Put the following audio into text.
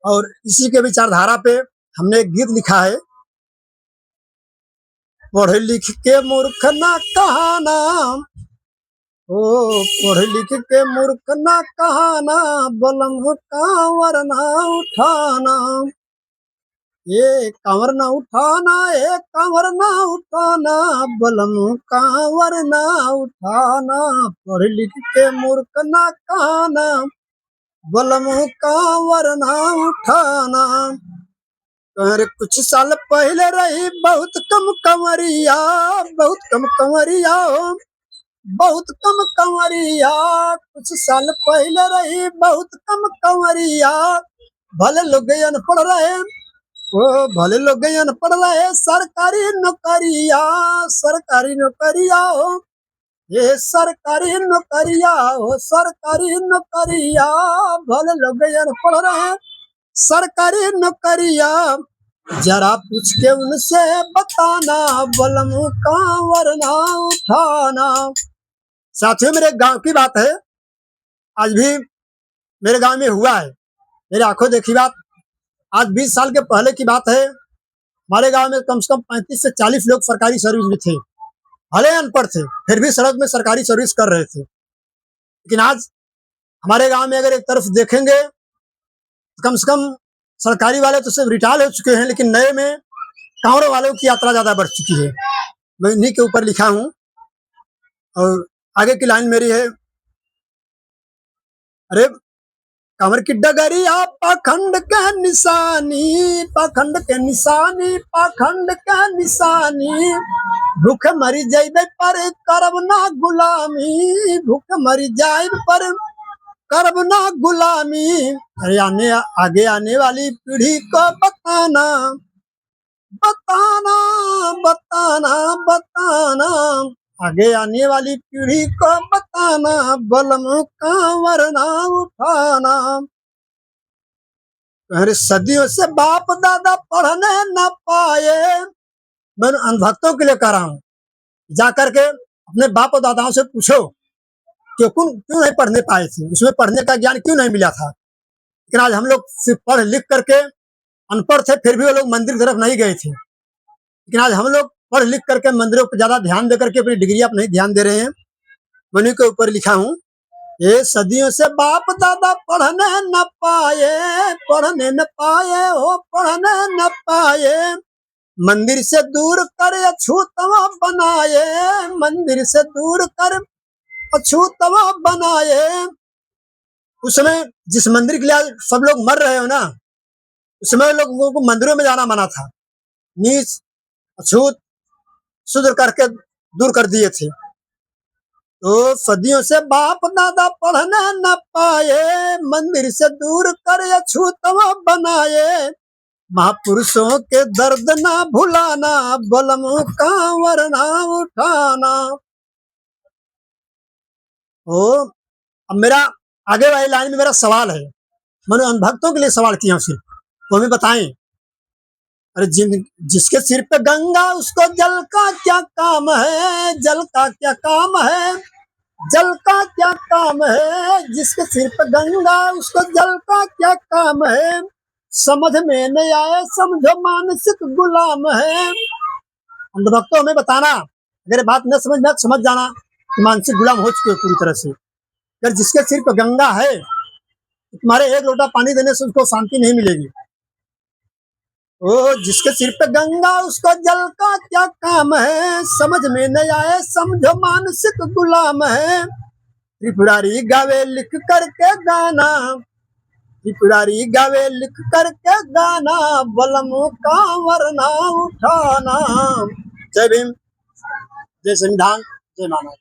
और इसी के विचारधारा पे हमने एक गीत लिखा है, पढ़ लिख के मूर्ख ना कहाना, ओ पढ़ लिख के मूर्ख ना कहाना, बलम कांवर ना उठाना, ये कांवर ना उठाना, ये कांवर ना उठाना, बलम कांवर ना उठाना, पढ़ लिख के मूर्ख ना कहाना, बलम कांवर ना उठाना। अरे कुछ साल पहले रही बहुत कम कंवरिया, बहुत कम कंवरिया हो, बहुत कम कंवरिया, कुछ साल पहले रही बहुत कम कंवरिया, भले लोग अनपढ़ रहे, ओ भले लोग अनपढ़ रहे, सरकारी नौकरिया, सरकारी नौकरिया हो, ये सरकारी नौकरिया हो, सरकारी नौकरिया, भले लोग अनपढ़ रहे, सरकारी नौकरिया, जरा पूछ के उनसे बताना, बलम कांवर ना उठाना। साथियों, मेरे गांव की बात है, आज भी मेरे गांव में हुआ है, मेरी आंखों देखी बात। आज 20 साल के पहले की बात है, हमारे गांव में कम से कम 35 से 40 लोग सरकारी सर्विस में थे, भले अनपढ़ थे, फिर भी सड़क में सरकारी सर्विस कर रहे थे। लेकिन आज हमारे गांव में अगर एक तरफ देखेंगे, कम से कम सरकारी वाले तो सिर्फ रिटायर हो चुके हैं, लेकिन नए में कांवड़ वालों की यात्रा ज्यादा बढ़ चुकी है। मैं इन्हीं के ऊपर लिखा हूँ और आगे की लाइन मेरी है, अरे कांवर की डगरिया पाखंड के निशानी, पाखंड के निशानी, पाखंड के निशानी, भूख मरी जाइबे पर करब ना गुलामी, भूख मरी जाइब पर करब ना गुलामी। अरे आगे आने वाली पीढ़ी को बताना, बताना, बताना, बताना, आगे आने वाली पीढ़ी को बताना, बलम कांवर ना उठाना। अरे सदियों से बाप दादा पढ़ने न पाए, मैं अनभक्तों के लिए कह रहा हूँ, जाकर के अपने बाप और दादाओं से पूछो कि क्यों नहीं पढ़ने पाए थे, उसमें पढ़ने का ज्ञान क्यों नहीं मिला था। लेकिन आज हम लोग सिर्फ पढ़ लिख करके अनपढ़ थे, फिर भी वो लोग मंदिर की तरफ नहीं गए थे। लेकिन आज हम लोग पढ़ लिख करके मंदिरों पर ज्यादा ध्यान दे करके अपनी डिग्रियां पर नहीं ध्यान दे रहे हैं। मैं उन्हीं के ऊपर लिखा हूँ, ये सदियों से बाप दादा पढ़ने न पाए, पढ़ने न पाए, ओ पढ़ने न पाए, मंदिर से दूर कर अछूतवा बनाए, मंदिर से दूर कर अछूतवा बनाए। उस समय जिस मंदिर के लिए आज सब लोग मर रहे हो ना, उस समय लोगों को मंदिरों में जाना मना था, नीच अछूत शुद्र करके दूर कर दिए थे। तो सदियों से बाप दादा पढ़ने न पाए, मंदिर से दूर कर अछूतवा बनाए, महापुरुषों के दर्द ना भुलाना, बलम कांवर ना उठाना। ओ अब मेरा आगे वाली लाइन में मेरा सवाल है, मैंने अनभक्तों के लिए सवाल किया उसे, वो हमें बताएं। अरे जिसके सिर पे गंगा उसको जल का क्या काम है, जल का क्या काम है, जल का क्या काम है, जिसके सिर पे गंगा उसको जल का क्या काम है, समझ में नहीं आए समझो मानसिक गुलाम है। अंधभक्तों हमें बताना, अगर बात न समझ में समझ जाना कि मानसिक गुलाम हो चुके पूरी तरह से। अगर जिसके सिर पे गंगा है, तुम्हारे एक लोटा पानी देने से उसको शांति नहीं मिलेगी। ओ जिसके सिर पे गंगा उसको जल का क्या काम है, समझ में नहीं आए समझो मानसिक गुलाम है। त्रिपुरारी गावे लिख करके गाना, त्रिपुरारी गावे लिख करके गाना, बलम कांवर ना उठाना। जय भीम, जय संविधान, जय मानव।